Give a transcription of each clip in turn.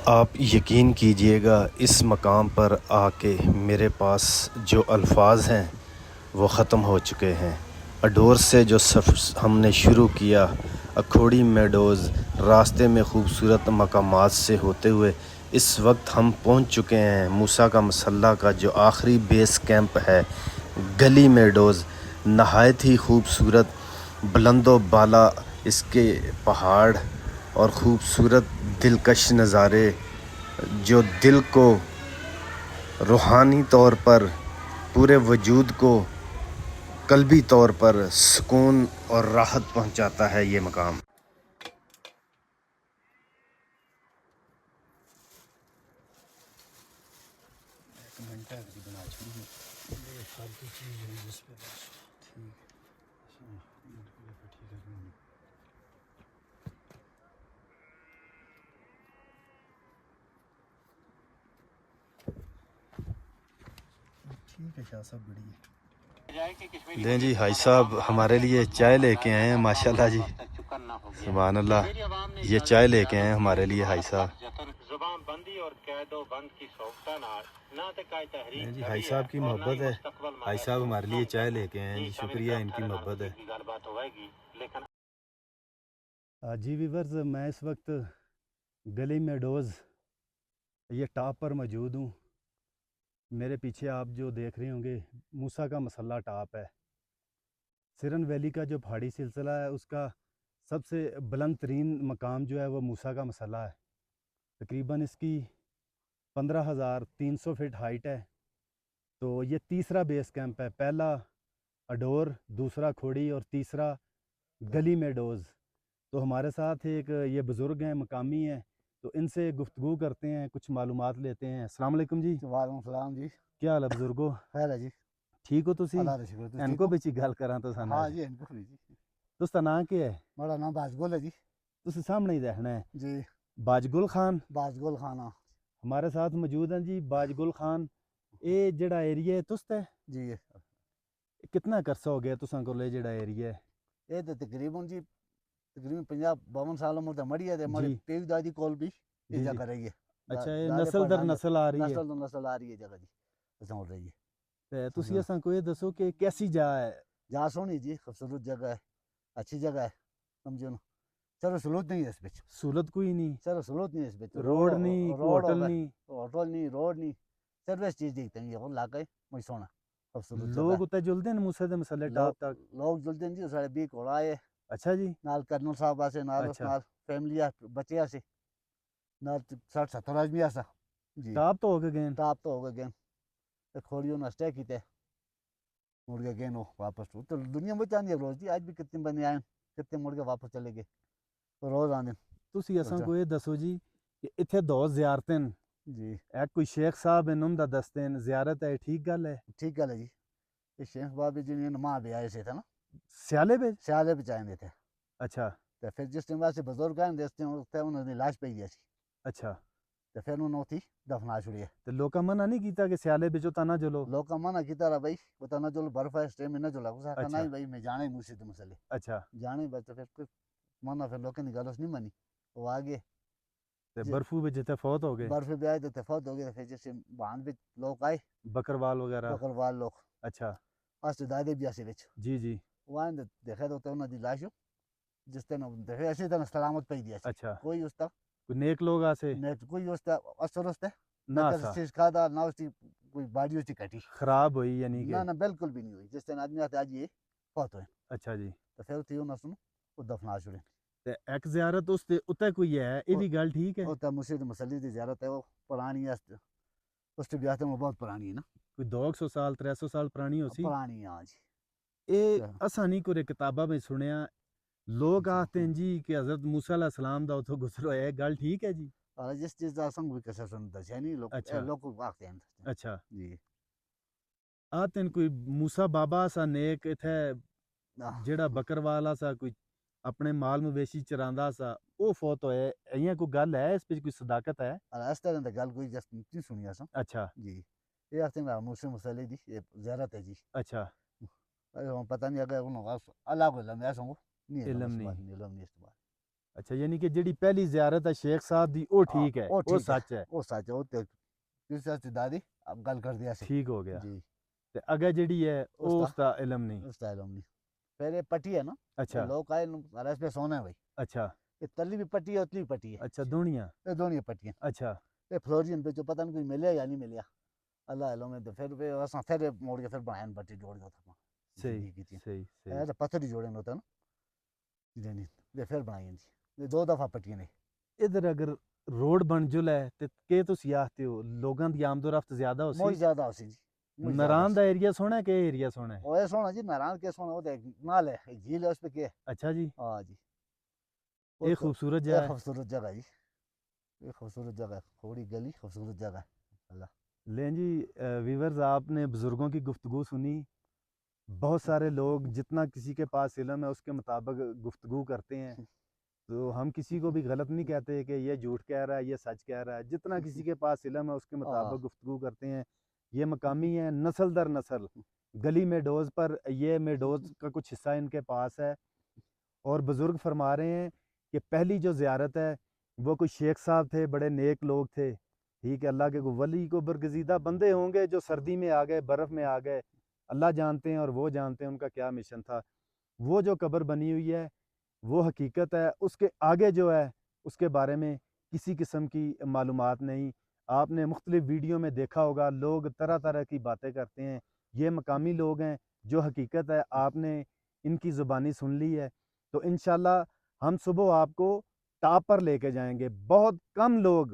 آپ یقین کیجئے گا اس مقام پر آ کے میرے پاس جو الفاظ ہیں وہ ختم ہو چکے ہیں۔ اڈور سے جو سفر ہم نے شروع کیا، اکھوڑی میڈوز راستے میں خوبصورت مقامات سے ہوتے ہوئے اس وقت ہم پہنچ چکے ہیں موسیٰ کا مسلح کا جو آخری بیس کیمپ ہے، گلی میڈوز۔ نہایت ہی خوبصورت بلند و بالا اس کے پہاڑ اور خوبصورت دلکش نظارے جو دل کو روحانی طور پر، پورے وجود کو قلبی طور پر سکون اور راحت پہنچاتا ہے یہ مقام۔ دیں جی حاج صاحب ہمارے لیے چائے لے کے آئے ہیں، ماشاءاللہ جی، سبحان اللہ، یہ چائے لے کے آئے ہیں ہمارے لیے حاج صاحب۔ جی حاج صاحب کی محبت ہے، حاج صاحب ہمارے لیے چائے لے کے آئے ہیں، جی شکریہ، ان کی محبت ہے۔ جی ویورز، میں اس وقت گلی میڈوز یہ ٹاپ پر موجود ہوں۔ میرے پیچھے آپ جو دیکھ رہے ہوں گے موسیٰ کا مسلح ٹاپ ہے۔ سرن ویلی کا جو پہاڑی سلسلہ ہے اس کا سب سے بلند ترین مقام جو ہے وہ موسیٰ کا مسلح ہے۔ تقریباً اس کی 15,300 فٹ ہائٹ ہے۔ تو یہ تیسرا بیس کیمپ ہے، پہلا اڈور، دوسرا کھوڑی اور تیسرا گلی میڈوز۔ تو ہمارے ساتھ ایک یہ بزرگ ہیں، مقامی ہیں، تو ان سے گفتگو کرتے ہیں، کچھ معلومات لیتے ہیں۔ السلام علیکم جی۔ وعلیکم السلام جی، کیا حال ہے بزرگو؟ خیر ہے جی، ٹھیک ہو تسی؟ اللہ کا شکر ہے، ان کو بھی چی گل کراں تو سانا ہاں جی، ان کو بھی جی۔ تستا نام کیا ہے؟ میرا نام باجگل ہے جی۔ تسی سامنے ہی دیکھنا ہے، جی، باجگل خان باجگل خانہ ہمارے ساتھ موجود ہیں جی۔ باجگل خان، اے جڑا ایریا ہے تست ہے، جی، کتنا عرصہ ہو گیا تساں کو لے جڑا ایریا ہے؟ یہ تو تقریباً جی تقریباً 50-52 سال عمر تے مڑی ہے تے ہمارے جی پیو دادی کول بھی یہ جی جی، جگہ رہی ہے۔ اچھا، یہ دادے نسل در نسل آ رہی ہے۔ نسل تو نسل آ رہی ہے جگہ جی، اساں ہو رہی ہے۔ تے تسی اساں کو یہ دسو کہ کیسی جا ہے؟ جہاں سونی جی، خوبصورت جگہ ہے، اچھی جگہ ہے، سمجھو نا۔ چلو سہولت نہیں ہے اس بچ، سہولت کوئی نہیں، چلو سہولت نہیں ہے اس بچ، روڈ نہیں، کوئی روڈ ہو ہوٹل گئے، نہیں، ہوٹل نہیں، روڈ نہیں، سروس چیز دیکھتے ہیں، یہ علاقہ ہے مجھ سونا خوبصورت جگہ لوگ اتنے جلدے ہیں موسیٰ دے مسلح ہے۔ ٹاپ تک؟ لوگ جلدی ہیں جی، سارے 20 گھوڑا آئے اچھا جی، نال کرنل صاحب آسے، نال اس اچھا، نال فیملی بچے آسے، نال 60-70 آدمی آسا جی۔ ٹاپ تو ہو کے گئے؟ ٹاپ تو ہو گئے گئے، کھوڑیوں نے اسٹے کیتے، مڑ کے گئے واپس۔ تو دنیا میں چاہیے روز جی، آج بھی کتنے بندے آئے، کتنے مڑ کے واپس چلے گئے، روز آنے تسی اساں کو یہ دسو جی کہ اتھے دو زیارتیں، جی۔ ایک کوئی شیخ صاحب ان دا دستے ہیں زیارت ہے، ٹھیک گل ہے؟ ٹھیک گل ہے جی، یہ شیخ بابی جی نے ماں بھی آئے سے تھے نا، سیالے پہ؟ سیالے پہ چاہیں تھے، اچھا تو پھر جس ٹائم واسے بزرگ آئے جس ٹائم انہوں نے لاش پہ دیا سی، اچھا، تو پھر انہوں نے دفنا چھڑی ہے۔ تو لوکاں منع نہیں کیتا کہ سیالے بچو تا نہ جلو؟ لوگ منع کیتا رہا بھائی، بتا نہ چلو برف ہے اس ٹائم میں نہ چلا، اس آخر اچھا نہیں بھائی میں جانا ہی موسی تے مسئلے اچھا، جانے بس، تو پھر منع، پھر لوگوں نے گل نہیں منی، وہ آگے تے برفو بھی جتے فوت ہو گئے؟ برف بھی آئے تو فوت ہو گئے، پھر جیسے بہان بھی لوگ آئے، بکروال وغیرہ؟ بکروال لوگ اچھا آستے دادے بھی آسے وچ، جی جی، وہ آئے دیکھے تو انہوں دی لاش جس طرح دیکھے اسی طرح سلامت پہ دیا سی، اچھا، کوئی اس تک کوئی نیک لوگ آسے؟ کوئی اس تک اثر اس تک نہ نہ کسی سا چیز کھادا، نہ اس کی کوئی باڈی اس کی کٹی، خراب ہوئی یعنی کہ؟ نہ نہ بالکل بھی نہیں ہوئی، جس طرح آدمی آتے آج یہ فوت ہوئے، اچھا جی، تو پھر تھی انہوں نے وہ دفنا چھڑے۔ تے ایک زیارت اس تے اتنے کوئی ہے، یہ بھی گل ٹھیک ہے؟ وہ تو مسجد مسلی کی زیارت ہے، وہ پرانی ہے، اس کے بیاہ وہ بہت پرانی ہے نا، کوئی 200 سال 300 سال پرانی ہو سی؟ پرانی ہے ہاں جی۔ اے اساں نہیں کوئی کتاباں میں سنیا، لوگ آتے ہیں جی کہ حضرت موسیٰ علیہ السلام دا اتھوں گزرو ہے، گل ٹھیک ہے جی؟ اور جس چیز کا سنگ بھی کسے سنتا ہے نہیں، اچھا لوگ آتے ہیں اچھا، جی۔ آتے ہیں کوئی موسیٰ بابا سا نیک اتھے جڑا بکروالا سا کوئی اپنے مال مویشی چراندا سا او فوت ہوئے، ایہاں کوئی گل ہے اس پہ کوئی صداقت ہے؟ اس طرح کی گل کوئی جس نہیں سنی اساں اچھا جی۔ یہ آتے ہیں موسی مسلی دی یہ زیارت ہے جی، اچھا، پتہ نہیں اگر انہوں اللہ کو علم ہے، ایسا نہیں علم علم اس نہیں، بات نہیں، علم نہیں اس بات۔ اچھا یعنی کہ جڑی پہلی زیارت ہے شیخ صاحب دی وہ ٹھیک ہے وہ وہ ٹھیک سچ ہے وہ سچ ہے وہ کس سے دادی اب گل کر دیا سی ٹھیک ہو گیا جی تے اگے جڑی ہے اس وہ کا اس دا علم نہیں اس کا علم نہیں پھر یہ پٹی ہے نا اچھا لوگ آئے رس پہ سونا ہے بھائی اچھا یہ تلی بھی پٹی ہے اتلی بھی پٹی ہے اچھا دونیاں یہ دونوں پٹیاں اچھا یہ فلورین پہ جو پتہ نہیں کوئی ملیا یا نہیں ملیا اللہ علم ہے تو پھر اساں پھر موڑ کے پھر بنایا پٹی جوڑ کے تھا صحیح جی کی صحیح صحیح ہے تو پتھر ہی جوڑے ہوتا نا جی نہیں یہ پھر بنائی جی یہ 2 دفعہ پٹیاں نے ادھر اگر روڈ بن جل ہے تے کہ تسی آختے ہو لوگاں دی آمد و رفت زیادہ ہو سی موج زیادہ ہو سی جی موج زیادہ میران دا ایریا سونا ہے کہ ایریا سونا ہے وہ سونا جی میران کے سونا وہ تو ایک نال ہے ایک جھیل ہے اس پہ کیا ہے اچھا جی ہاں جی ایک خوبصورت جگہ ایک ہے خوبصورت جگہ جی ایک خوبصورت جگہ ہے تھوڑی گلی خوبصورت جگہ ہے اللہ لیں جی ویورز آپ نے بزرگوں کی گفتگو سنی بہت سارے لوگ جتنا کسی کے پاس علم ہے اس کے مطابق گفتگو کرتے ہیں تو ہم کسی کو بھی غلط نہیں کہتے کہ یہ جھوٹ کہہ رہا ہے یہ سچ کہہ رہا ہے جتنا کسی کے پاس علم ہے اس کے مطابق گفتگو کرتے ہیں یہ مقامی ہیں نسل در نسل گلی میں ڈوز پر یہ میں ڈوز کا کچھ حصہ ان کے پاس ہے اور بزرگ فرما رہے ہیں کہ پہلی جو زیارت ہے وہ کوئی شیخ صاحب تھے بڑے نیک لوگ تھے ٹھیک ہے اللہ کے کوئی ولی کو برگزیدہ بندے ہوں گے جو سردی میں آ گئے برف میں آ گئے اللہ جانتے ہیں اور وہ جانتے ہیں ان کا کیا مشن تھا وہ جو قبر بنی ہوئی ہے وہ حقیقت ہے اس کے آگے جو ہے اس کے بارے میں کسی قسم کی معلومات نہیں آپ نے مختلف ویڈیو میں دیکھا ہوگا لوگ طرح طرح کی باتیں کرتے ہیں یہ مقامی لوگ ہیں جو حقیقت ہے آپ نے ان کی زبانی سن لی ہے تو انشاءاللہ ہم صبح آپ کو ٹاپ پر لے کے جائیں گے بہت کم لوگ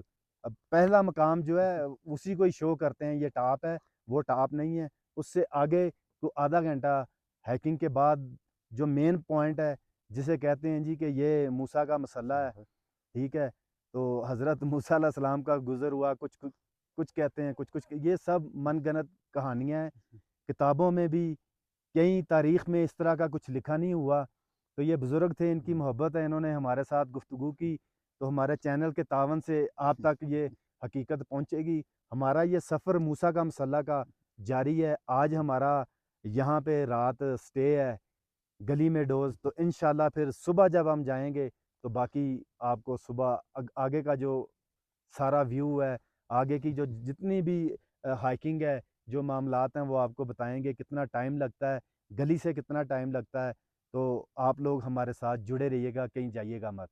پہلا مقام جو ہے اسی کو ہی شو کرتے ہیں یہ ٹاپ ہے وہ ٹاپ نہیں ہے اس سے آگے کو آدھا گھنٹہ ہیکنگ کے بعد جو مین پوائنٹ ہے جسے کہتے ہیں جی کہ یہ موسیٰ کا مسلح ہے ٹھیک ہے تو حضرت موسیٰ علیہ السلام کا گزر ہوا کچھ کہتے ہیں کچھ یہ سب من گنت کہانیاں ہیں کتابوں میں بھی کئی تاریخ میں اس طرح کا کچھ لکھا نہیں ہوا تو یہ بزرگ تھے ان کی محبت ہے انہوں نے ہمارے ساتھ گفتگو کی تو ہمارے چینل کے تعاون سے آپ تک یہ حقیقت پہنچے گی ہمارا یہ سفر موسیٰ کا مسلح کا جاری ہے آج ہمارا یہاں پہ رات سٹے ہے گلی میں ڈوز تو انشاءاللہ پھر صبح جب ہم جائیں گے تو باقی آپ کو صبح آگے کا جو سارا ویو ہے آگے کی جو جتنی بھی ہائکنگ ہے جو معاملات ہیں وہ آپ کو بتائیں گے کتنا ٹائم لگتا ہے گلی سے کتنا ٹائم لگتا ہے تو آپ لوگ ہمارے ساتھ جڑے رہیے گا کہیں جائیے گا مت